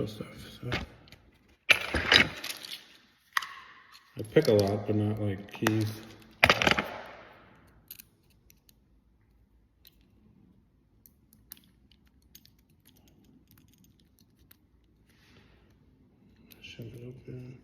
stuff. So I pick a lot, but not like keys. Shove it open.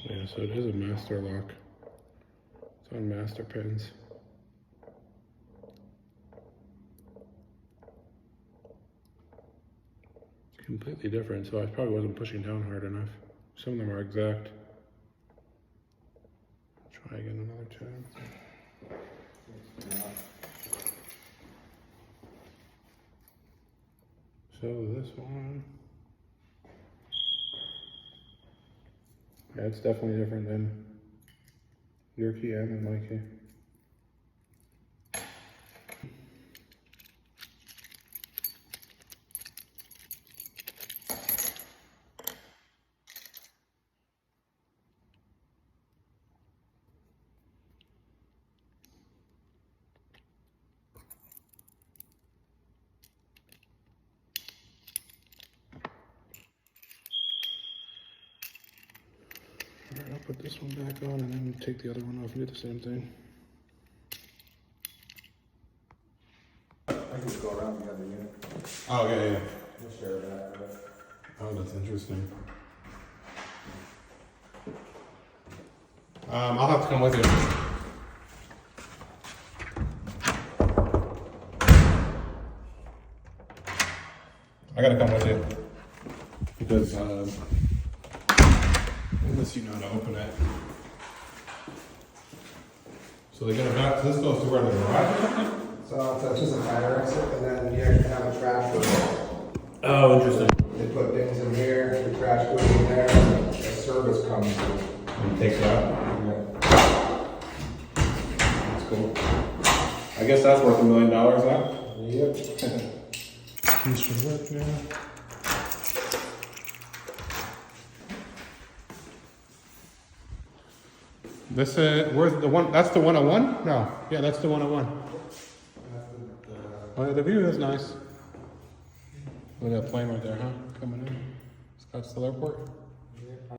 Yeah, so it is a master lock. It's on master pins. It's completely different, so I probably wasn't pushing down hard enough. Some of them are exact. Try again another time. So this one. Yeah, it's definitely different than your key and then my key. Alright, I'll put this one back on and then take the other one off and do the same thing. I can just go around the other unit. Oh, yeah. We'll share that. Oh, that's interesting. I'll have to come with you. I gotta come with you. Because, unless you know how to open it. So they get it back, this goes to where the garage is, I think? So it's just a fire exit, and then you have to have a trash room. Oh, interesting. They put things in here, the trash goes in there, and a service comes. And takes it out? Yeah. That's cool. I guess that's worth $1 million now? Yep. Keys for work now. This, where's the one, that's the 101? No, yeah, that's the 101. Oh, yeah, the view is nice. Look at that plane right there, huh? Coming in. Scottsdale Airport.